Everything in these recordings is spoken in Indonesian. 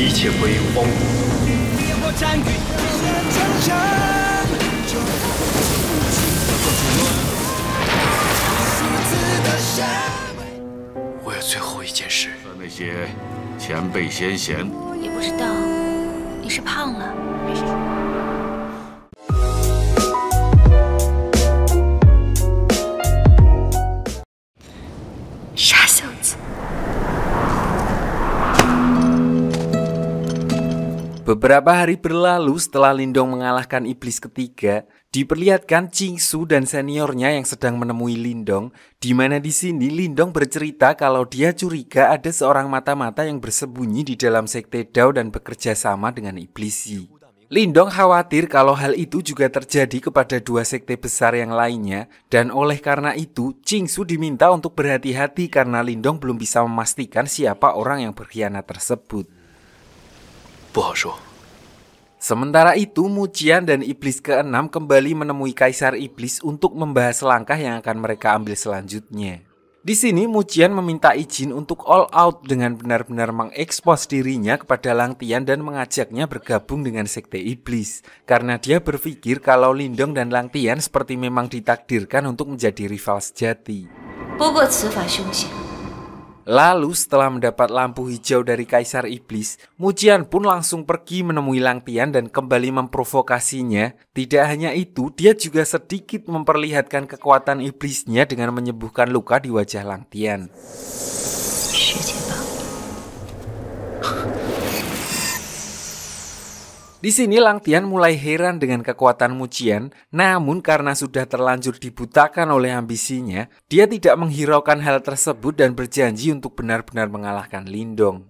一切归于荒芜。我有最后一件事。那些前辈先贤，也不知道你是胖了还是……傻小子。 Beberapa hari berlalu setelah Lindong mengalahkan iblis ketiga, diperlihatkan Qingsu dan seniornya yang sedang menemui Lindong, di mana di sini Lindong bercerita kalau dia curiga ada seorang mata-mata yang bersembunyi di dalam sekte Dao dan bekerja sama dengan iblis Yi. Lindong khawatir kalau hal itu juga terjadi kepada dua sekte besar yang lainnya, dan oleh karena itu Qingsu diminta untuk berhati-hati karena Lindong belum bisa memastikan siapa orang yang berkhianat tersebut. 不好说。 Sementara itu, Mujian dan iblis keenam kembali menemui Kaisar Iblis untuk membahas langkah yang akan mereka ambil selanjutnya. Di sini, Mujian meminta izin untuk all out dengan benar-benar mengekspos dirinya kepada Lang Tian dan mengajaknya bergabung dengan Sekte Iblis. Karena dia berpikir kalau Lindong dan Lang Tian seperti memang ditakdirkan untuk menjadi rival sejati. Lalu setelah mendapat lampu hijau dari Kaisar Iblis, Mujian pun langsung pergi menemui Lang Tian dan kembali memprovokasinya. Tidak hanya itu, dia juga sedikit memperlihatkan kekuatan iblisnya dengan menyembuhkan luka di wajah Lang Tian. Di sini Lang Tian mulai heran dengan kekuatan Mujian, namun karena sudah terlanjur dibutakan oleh ambisinya, dia tidak menghiraukan hal tersebut dan berjanji untuk benar-benar mengalahkan Lindong.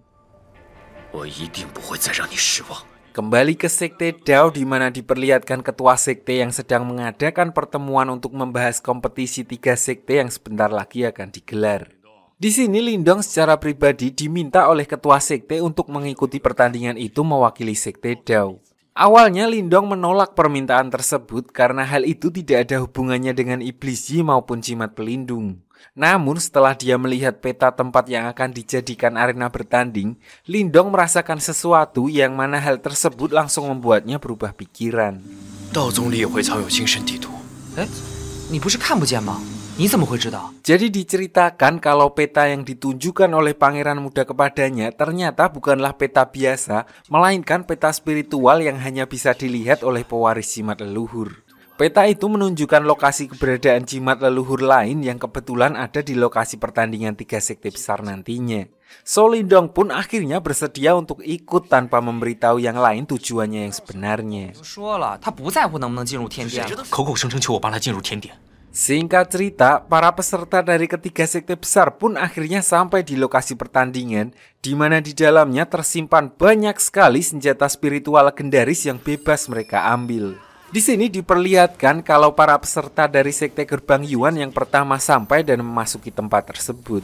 Kembali ke Sekte Dao di mana diperlihatkan ketua sekte yang sedang mengadakan pertemuan untuk membahas kompetisi 3 sekte yang sebentar lagi akan digelar. Di sini Lindong secara pribadi diminta oleh ketua sekte untuk mengikuti pertandingan itu mewakili Sekte Dao. Awalnya Lindong menolak permintaan tersebut karena hal itu tidak ada hubungannya dengan Iblis Yi maupun jimat pelindung. Namun setelah dia melihat peta tempat yang akan dijadikan arena bertanding, Lindong merasakan sesuatu yang mana hal tersebut langsung membuatnya berubah pikiran. Jadi diceritakan kalau peta yang ditunjukkan oleh Pangeran Muda kepadanya ternyata bukanlah peta biasa, melainkan peta spiritual yang hanya bisa dilihat oleh pewaris jimat leluhur. Peta itu menunjukkan lokasi keberadaan jimat leluhur lain yang kebetulan ada di lokasi pertandingan 3 sekte besar nantinya. So Lindong pun akhirnya bersedia untuk ikut tanpa memberitahu yang lain tujuannya yang sebenarnya. Singkat cerita, para peserta dari ketiga sekte besar pun akhirnya sampai di lokasi pertandingan, di mana di dalamnya tersimpan banyak sekali senjata spiritual legendaris yang bebas mereka ambil. Di sini diperlihatkan kalau para peserta dari sekte Gerbang Yuan yang pertama sampai dan memasuki tempat tersebut.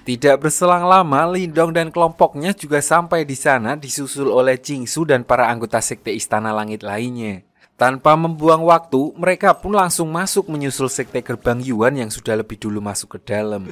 Tidak berselang lama, Lindong dan kelompoknya juga sampai di sana disusul oleh Qingsu dan para anggota sekte Istana Langit lainnya. Tanpa membuang waktu, mereka pun langsung masuk menyusul sekte Gerbang Yuan yang sudah lebih dulu masuk ke dalam.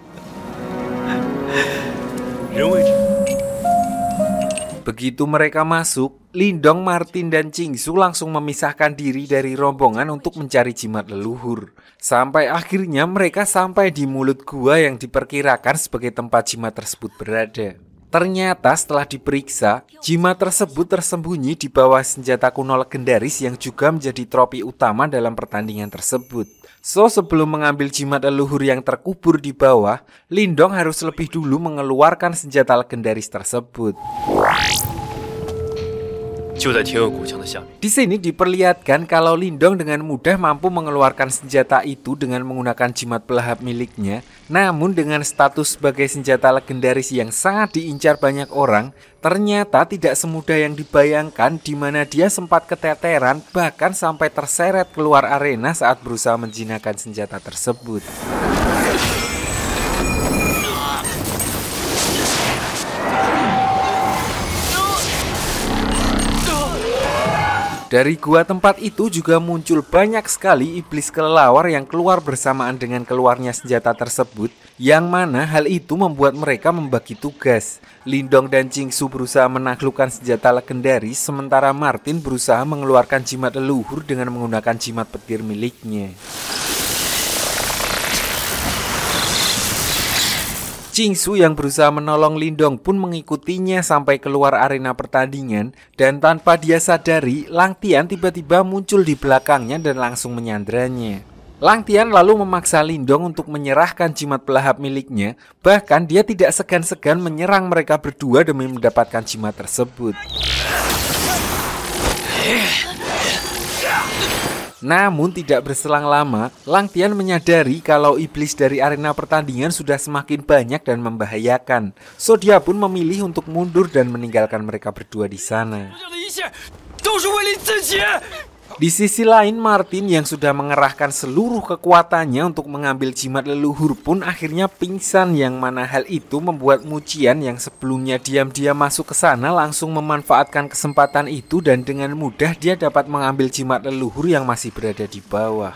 Begitu mereka masuk, Lindong, Martin, dan Qingsu langsung memisahkan diri dari rombongan untuk mencari jimat leluhur. Sampai akhirnya mereka sampai di mulut gua yang diperkirakan sebagai tempat jimat tersebut berada. Ternyata setelah diperiksa, jimat tersebut tersembunyi di bawah senjata kuno legendaris yang juga menjadi trofi utama dalam pertandingan tersebut. So sebelum mengambil jimat leluhur yang terkubur di bawah, Lindong harus lebih dulu mengeluarkan senjata legendaris tersebut. Di sini diperlihatkan kalau Lindong dengan mudah mampu mengeluarkan senjata itu dengan menggunakan jimat pelahap miliknya. Namun dengan status sebagai senjata legendaris yang sangat diincar banyak orang, ternyata tidak semudah yang dibayangkan, di mana dia sempat keteteran bahkan sampai terseret keluar arena saat berusaha menjinakkan senjata tersebut. Dari gua tempat itu juga muncul banyak sekali iblis kelelawar yang keluar bersamaan dengan keluarnya senjata tersebut, yang mana hal itu membuat mereka membagi tugas. Lindong dan Jingsu berusaha menaklukkan senjata legendaris, sementara Martin berusaha mengeluarkan jimat leluhur dengan menggunakan jimat petir miliknya. Jingsu yang berusaha menolong Lindong pun mengikutinya sampai keluar arena pertandingan, dan tanpa dia sadari, Lang Tian tiba-tiba muncul di belakangnya dan langsung menyandranya. Lang Tian lalu memaksa Lindong untuk menyerahkan jimat pelahap miliknya, bahkan dia tidak segan-segan menyerang mereka berdua demi mendapatkan jimat tersebut. Namun tidak berselang lama, Lang Tian menyadari kalau iblis dari arena pertandingan sudah semakin banyak dan membahayakan. So dia pun memilih untuk mundur dan meninggalkan mereka berdua di sana. Di sisi lain, Martin yang sudah mengerahkan seluruh kekuatannya untuk mengambil jimat leluhur pun akhirnya pingsan, yang mana hal itu membuat Mucian yang sebelumnya diam-diam masuk ke sana langsung memanfaatkan kesempatan itu dan dengan mudah dia dapat mengambil jimat leluhur yang masih berada di bawah.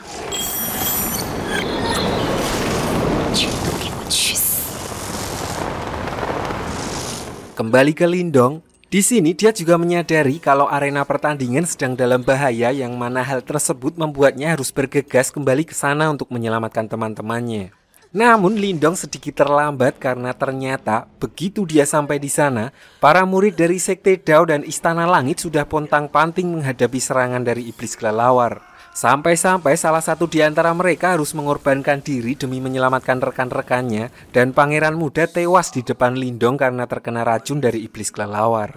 Kembali ke Lindong. Di sini dia juga menyadari kalau arena pertandingan sedang dalam bahaya, yang mana hal tersebut membuatnya harus bergegas kembali ke sana untuk menyelamatkan teman-temannya. Namun Lindong sedikit terlambat karena ternyata begitu dia sampai di sana, para murid dari Sekte Dao dan Istana Langit sudah pontang-panting menghadapi serangan dari iblis kelelawar. Sampai-sampai salah satu di antara mereka harus mengorbankan diri demi menyelamatkan rekan-rekannya, dan pangeran muda tewas di depan Lindong karena terkena racun dari iblis kelelawar.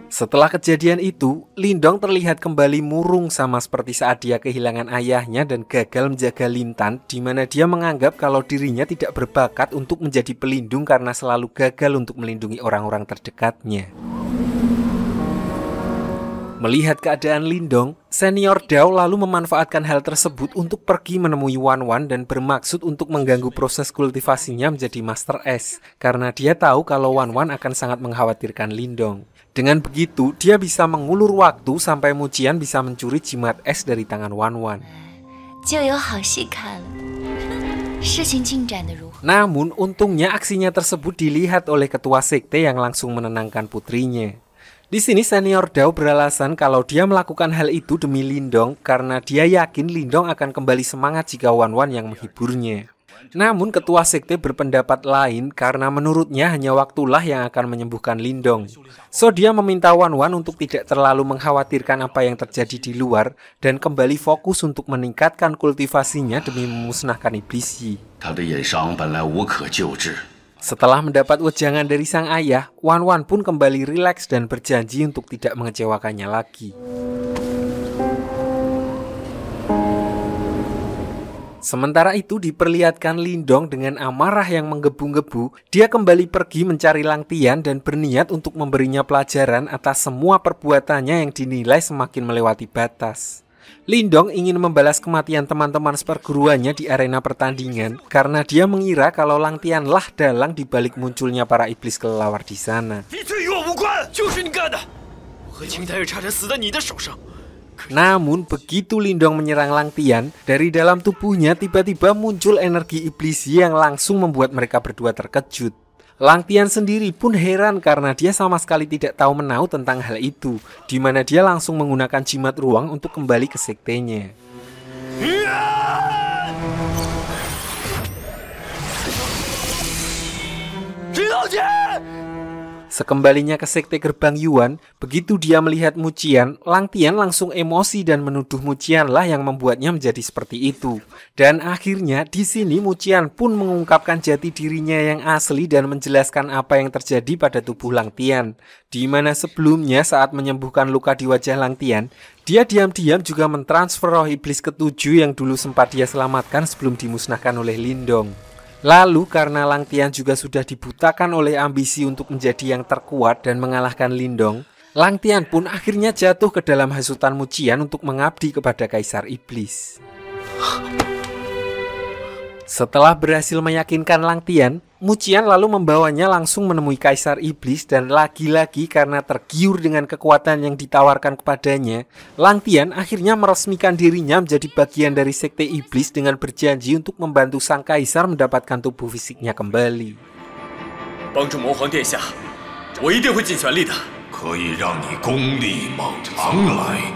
Setelah kejadian itu, Lindong terlihat kembali murung sama seperti saat dia kehilangan ayahnya dan gagal menjaga Lintan, di mana dia menganggap kalau dirinya tidak berbakat untuk menjadi pelindung karena selalu gagal untuk melindungi orang-orang terdekatnya. Melihat keadaan Lindong, senior Dao lalu memanfaatkan hal tersebut untuk pergi menemui Wan Wan dan bermaksud untuk mengganggu proses kultivasinya menjadi Master S, karena dia tahu kalau Wan Wan akan sangat mengkhawatirkan Lindong. Dengan begitu, dia bisa mengulur waktu sampai Mucian bisa mencuri jimat es dari tangan Wan Wan. Namun, untungnya aksinya tersebut dilihat oleh ketua sekte yang langsung menenangkan putrinya. Di sini senior Dao beralasan kalau dia melakukan hal itu demi Lindong karena dia yakin Lindong akan kembali semangat jika Wan Wan yang menghiburnya. Namun ketua sekte berpendapat lain karena menurutnya hanya waktulah yang akan menyembuhkan Lindong. So dia meminta Wan Wan untuk tidak terlalu mengkhawatirkan apa yang terjadi di luar dan kembali fokus untuk meningkatkan kultivasinya demi memusnahkan iblis Yi. Setelah mendapat wejangan dari sang ayah, Wan Wan pun kembali rileks dan berjanji untuk tidak mengecewakannya lagi. Sementara itu diperlihatkan Lindong dengan amarah yang menggebu-gebu, dia kembali pergi mencari Lang Tian dan berniat untuk memberinya pelajaran atas semua perbuatannya yang dinilai semakin melewati batas. Lindong ingin membalas kematian teman-teman seperguruannya di arena pertandingan karena dia mengira kalau Lang Tian lah dalang dibalik munculnya para iblis kelelawar di sana. Namun begitu Lindong menyerang Lang Tian, dari dalam tubuhnya tiba-tiba muncul energi iblis yang langsung membuat mereka berdua terkejut. Lang Tian sendiri pun heran karena dia sama sekali tidak tahu menau tentang hal itu, di mana dia langsung menggunakan jimat ruang untuk kembali ke sektenya. Sekembalinya ke sekte gerbang Yuan, begitu dia melihat Mucian, Lang Tian langsung emosi dan menuduh Mucian lah yang membuatnya menjadi seperti itu. Dan akhirnya di sini Mucian pun mengungkapkan jati dirinya yang asli dan menjelaskan apa yang terjadi pada tubuh Lang Tian. Di mana sebelumnya saat menyembuhkan luka di wajah Lang Tian, dia diam-diam juga mentransfer roh iblis ketujuh yang dulu sempat dia selamatkan sebelum dimusnahkan oleh Lindong. Lalu karena Lang Tian juga sudah dibutakan oleh ambisi untuk menjadi yang terkuat dan mengalahkan Lindong, Lang Tian pun akhirnya jatuh ke dalam hasutan Mucian untuk mengabdi kepada Kaisar Iblis. Setelah berhasil meyakinkan Lang Tian, Mucian lalu membawanya langsung menemui Kaisar Iblis dan lagi-lagi karena tergiur dengan kekuatan yang ditawarkan kepadanya, Lang Tian akhirnya meresmikan dirinya menjadi bagian dari sekte Iblis dengan berjanji untuk membantu sang Kaisar mendapatkan tubuh fisiknya kembali. 帮助魔皇殿下，我一定会尽全力的。可以让你功力往常来。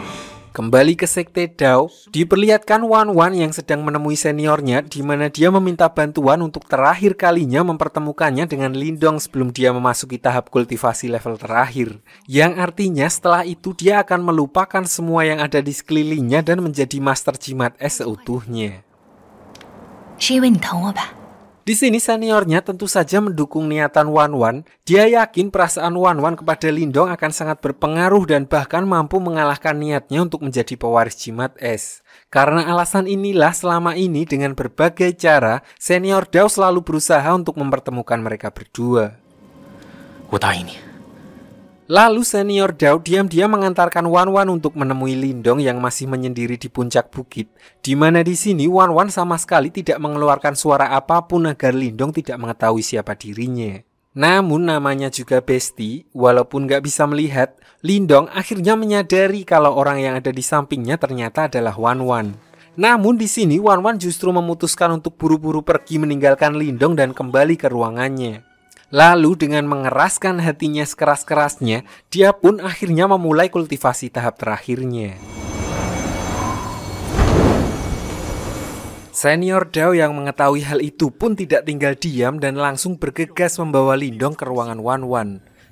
Kembali ke sekte Dao, diperlihatkan Wan Wan yang sedang menemui seniornya di mana dia meminta bantuan untuk terakhir kalinya mempertemukannya dengan Lindong sebelum dia memasuki tahap kultivasi level terakhir. Yang artinya setelah itu dia akan melupakan semua yang ada di sekelilingnya dan menjadi Master Jimat Es seutuhnya. 是因为你疼我吧？ Di sini seniornya tentu saja mendukung niatan Wan Wan. Dia yakin perasaan Wan Wan kepada Lindong akan sangat berpengaruh dan bahkan mampu mengalahkan niatnya untuk menjadi pewaris jimat es. Karena alasan inilah selama ini dengan berbagai cara, senior Dao selalu berusaha untuk mempertemukan mereka berdua. 我答应你。 Lalu senior Dao diam-diam mengantarkan Wan Wan untuk menemui Lindong yang masih menyendiri di puncak bukit, di mana di sini Wan Wan sama sekali tidak mengeluarkan suara apapun agar Lindong tidak mengetahui siapa dirinya. Namun namanya juga Besti, walaupun gak bisa melihat, Lindong akhirnya menyadari kalau orang yang ada di sampingnya ternyata adalah Wan Wan. Namun di sini Wan Wan justru memutuskan untuk buru-buru pergi meninggalkan Lindong dan kembali ke ruangannya. Lalu dengan mengeraskan hatinya sekeras-kerasnya, dia pun akhirnya memulai kultivasi tahap terakhirnya. Senior Dao yang mengetahui hal itu pun tidak tinggal diam dan langsung bergegas membawa Lindong ke ruangan Wan Wan.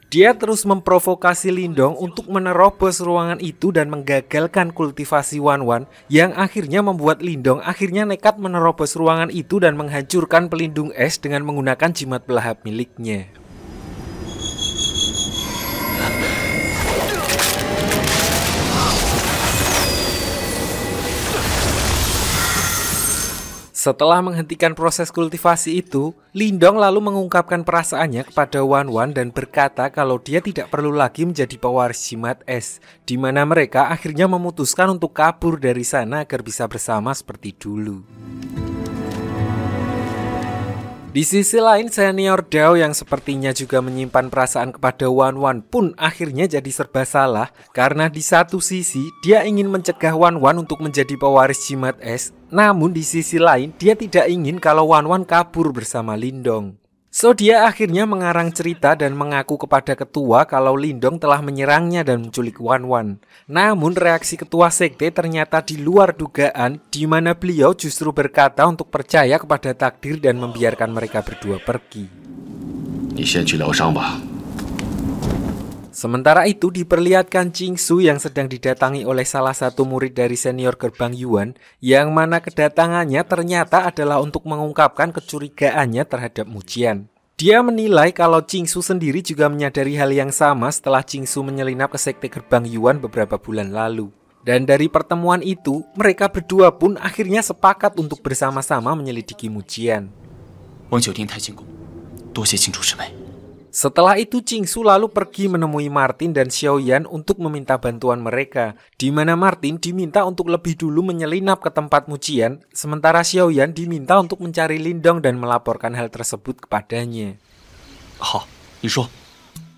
Dia terus memprovokasi Lindong untuk menerobos ruangan itu dan menggagalkan kultivasi Wan Wan yang akhirnya membuat Lindong akhirnya nekat menerobos ruangan itu dan menghancurkan pelindung es dengan menggunakan jimat pelahap miliknya. Setelah menghentikan proses kultivasi itu, Lindong lalu mengungkapkan perasaannya kepada Wan Wan dan berkata kalau dia tidak perlu lagi menjadi pewaris jimat es, di mana mereka akhirnya memutuskan untuk kabur dari sana agar bisa bersama seperti dulu. Di sisi lain, senior Dao yang sepertinya juga menyimpan perasaan kepada Wan Wan pun akhirnya jadi serba salah karena di satu sisi dia ingin mencegah Wan Wan untuk menjadi pewaris jimat es, namun di sisi lain dia tidak ingin kalau Wan Wan kabur bersama Lindong. So dia akhirnya mengarang cerita dan mengaku kepada ketua kalau Lindong telah menyerangnya dan menculik Wan Wan. Namun reaksi ketua sekte ternyata di luar dugaan, di mana beliau justru berkata untuk percaya kepada takdir dan membiarkan mereka berdua pergi. 你先去疗伤吧。 Sementara itu diperlihatkan Qingsu yang sedang didatangi oleh salah satu murid dari senior gerbang Yuan, yang mana kedatangannya ternyata adalah untuk mengungkapkan kecurigaannya terhadap Mucian. Dia menilai kalau Qingsu sendiri juga menyadari hal yang sama setelah Qingsu menyelinap ke sekte gerbang Yuan beberapa bulan lalu. Dan dari pertemuan itu, mereka berdua pun akhirnya sepakat untuk bersama-sama menyelidiki Mucian. 王九丁太进宫，多谢清楚师妹。 Setelah itu Qingsu lalu pergi menemui Martin dan Xiaoyan untuk meminta bantuan mereka, di mana Martin diminta untuk lebih dulu menyelinap ke tempat Mucian, sementara Xiaoyan diminta untuk mencari Lindong dan melaporkan hal tersebut kepadanya. 好，你说。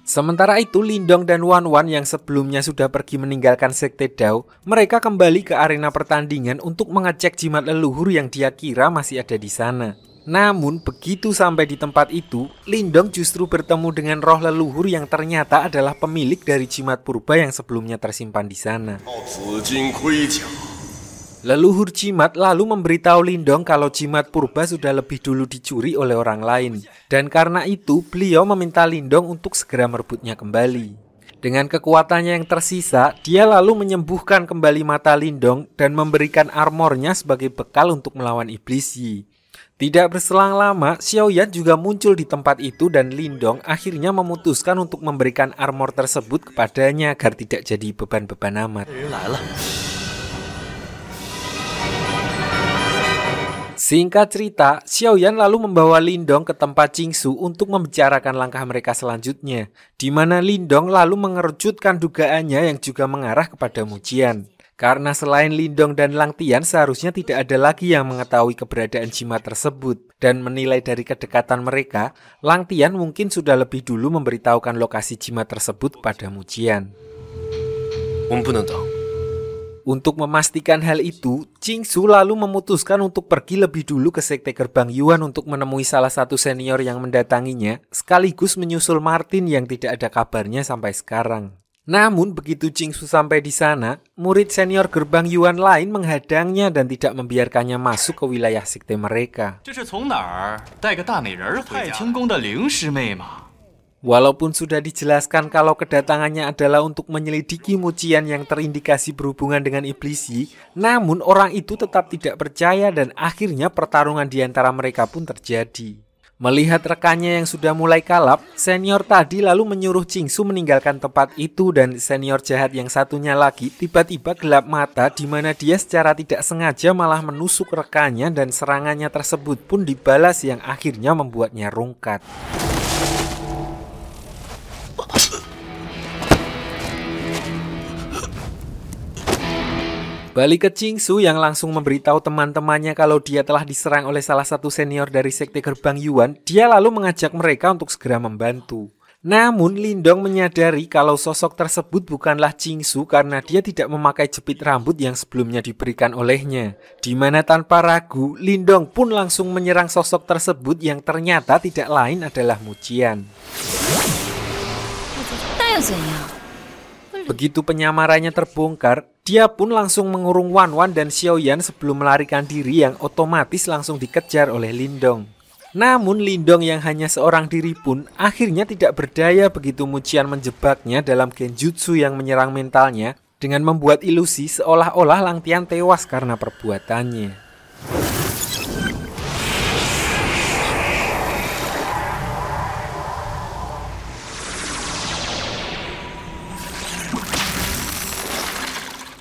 Sementara itu Lindong dan Wan Wan yang sebelumnya sudah pergi meninggalkan sekte Dao, mereka kembali ke arena pertandingan untuk mengecek jimat leluhur yang dia kira masih ada di sana. Namun begitu sampai di tempat itu, Lindong justru bertemu dengan roh leluhur yang ternyata adalah pemilik dari jimat purba yang sebelumnya tersimpan di sana. Leluhur jimat lalu memberitahu Lindong kalau jimat purba sudah lebih dulu dicuri oleh orang lain. Dan karena itu, beliau meminta Lindong untuk segera merebutnya kembali. Dengan kekuatannya yang tersisa, dia lalu menyembuhkan kembali mata Lindong dan memberikan armornya sebagai bekal untuk melawan iblis Yi. Tidak berselang lama, Xiaoyan juga muncul di tempat itu dan Lindong akhirnya memutuskan untuk memberikan armor tersebut kepadanya agar tidak jadi beban-beban amat. Singkat cerita, Xiaoyan lalu membawa Lindong ke tempat Qingsu untuk membicarakan langkah mereka selanjutnya, di mana Lindong lalu mengerucutkan dugaannya yang juga mengarah kepada Mucian. Karena selain Lindong dan Lang Tian seharusnya tidak ada lagi yang mengetahui keberadaan jimat tersebut. Dan menilai dari kedekatan mereka, Lang Tian mungkin sudah lebih dulu memberitahukan lokasi jimat tersebut pada Mujian. Untuk memastikan hal itu, Qingsu lalu memutuskan untuk pergi lebih dulu ke Sekte Gerbang Yuan untuk menemui salah satu senior yang mendatanginya, sekaligus menyusul Martin yang tidak ada kabarnya sampai sekarang. Namun begitu Qingsu sampai di sana, murid senior Gerbang Yuan lain menghadangnya dan tidak membiarkannya masuk ke wilayah sekte mereka. Walaupun sudah dijelaskan kalau kedatangannya adalah untuk menyelidiki Mujian yang terindikasi berhubungan dengan Iblisi, namun orang itu tetap tidak percaya dan akhirnya pertarungan di antara mereka pun terjadi. Melihat rekannya yang sudah mulai kalap, senior tadi lalu menyuruh Qingsu meninggalkan tempat itu dan senior jahat yang satunya lagi tiba-tiba gelap mata di mana dia secara tidak sengaja malah menusuk rekannya dan serangannya tersebut pun dibalas yang akhirnya membuatnya rungkat. Balik ke Qingsu yang langsung memberitahu teman-temannya kalau dia telah diserang oleh salah satu senior dari Sekte Gerbang Yuan, dia lalu mengajak mereka untuk segera membantu. Namun Lindong menyadari kalau sosok tersebut bukanlah Qingsu karena dia tidak memakai jepit rambut yang sebelumnya diberikan olehnya. Di mana tanpa ragu, Lindong pun langsung menyerang sosok tersebut yang ternyata tidak lain adalah Mujian. Begitu penyamarannya terbongkar, dia pun langsung mengurung Wan Wan dan Xiaoyan sebelum melarikan diri yang otomatis langsung dikejar oleh Lindong. Namun Lindong yang hanya seorang diri pun akhirnya tidak berdaya begitu Mujian menjebaknya dalam genjutsu yang menyerang mentalnya dengan membuat ilusi seolah-olah Lang Tian tewas karena perbuatannya.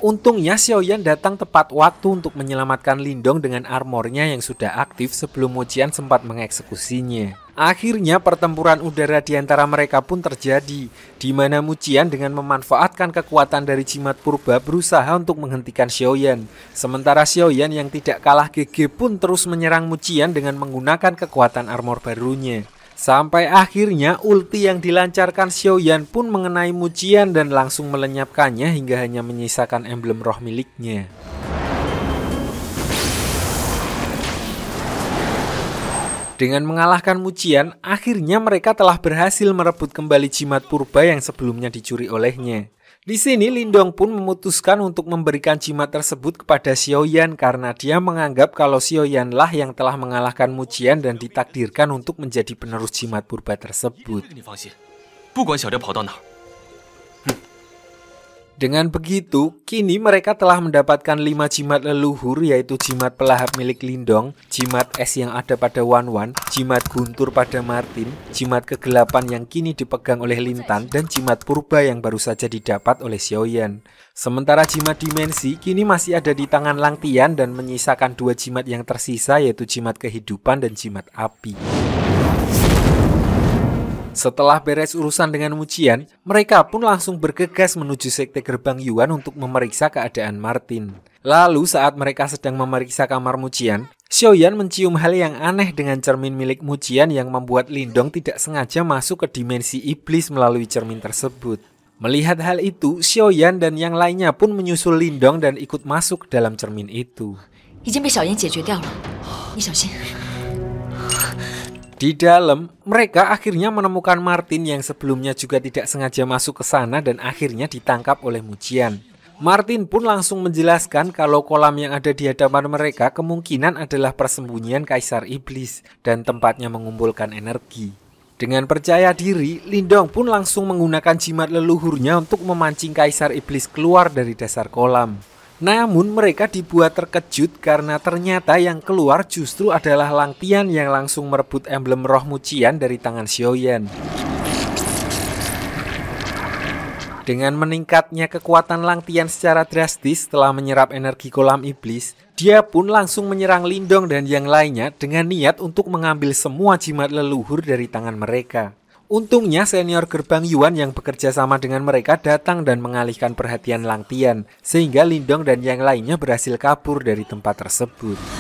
Untungnya Xiaoyan datang tepat waktu untuk menyelamatkan Lindong dengan armornya yang sudah aktif sebelum Mujian sempat mengeksekusinya. Akhirnya pertempuran udara di antara mereka pun terjadi, di mana Mujian dengan memanfaatkan kekuatan dari jimat purba berusaha untuk menghentikan Xiaoyan. Sementara Xiaoyan yang tidak kalah gege pun terus menyerang Mujian dengan menggunakan kekuatan armor barunya. Sampai akhirnya ulti yang dilancarkan Xiaoyan pun mengenai Mujian dan langsung melenyapkannya hingga hanya menyisakan emblem roh miliknya. Dengan mengalahkan Mujian, akhirnya mereka telah berhasil merebut kembali jimat purba yang sebelumnya dicuri olehnya. Di sini Lindong pun memutuskan untuk memberikan jimat tersebut kepada Xiaoyan karena dia menganggap kalau Xiaoyan lah yang telah mengalahkan Mujian dan ditakdirkan untuk menjadi penerus jimat purba tersebut. Dengan begitu, kini mereka telah mendapatkan 5 jimat leluhur yaitu jimat pelahap milik Lindong, jimat es yang ada pada Wan Wan, jimat guntur pada Martin, jimat kegelapan yang kini dipegang oleh Lintan, dan jimat purba yang baru saja didapat oleh Xiaoyan. Sementara jimat dimensi kini masih ada di tangan Lang Tian dan menyisakan 2 jimat yang tersisa yaitu jimat kehidupan dan jimat api. Setelah beres urusan dengan Mujian, mereka pun langsung bergegas menuju Sekte Gerbang Yuan untuk memeriksa keadaan Martin. Lalu saat mereka sedang memeriksa kamar Mujian, Xiaoyan mencium hal yang aneh dengan cermin milik Mujian yang membuat Lindong tidak sengaja masuk ke dimensi iblis melalui cermin tersebut. Melihat hal itu, Xiaoyan dan yang lainnya pun menyusul Lindong dan ikut masuk ke dalam cermin itu. Di dalam, mereka akhirnya menemukan Martin yang sebelumnya juga tidak sengaja masuk ke sana dan akhirnya ditangkap oleh Mujian. Martin pun langsung menjelaskan kalau kolam yang ada di hadapan mereka kemungkinan adalah persembunyian Kaisar Iblis dan tempatnya mengumpulkan energi. Dengan percaya diri, Lindong pun langsung menggunakan jimat leluhurnya untuk memancing Kaisar Iblis keluar dari dasar kolam. Namun mereka dibuat terkejut karena ternyata yang keluar justru adalah Lang Tian yang langsung merebut emblem roh Mujian dari tangan Xiaoyan. Dengan meningkatnya kekuatan Lang Tian secara drastis setelah menyerap energi kolam iblis, dia pun langsung menyerang Lindong dan yang lainnya dengan niat untuk mengambil semua jimat leluhur dari tangan mereka. Untungnya senior gerbang Yuan yang bekerja sama dengan mereka datang dan mengalihkan perhatian Lang Tian, sehingga Lindong dan yang lainnya berhasil kabur dari tempat tersebut.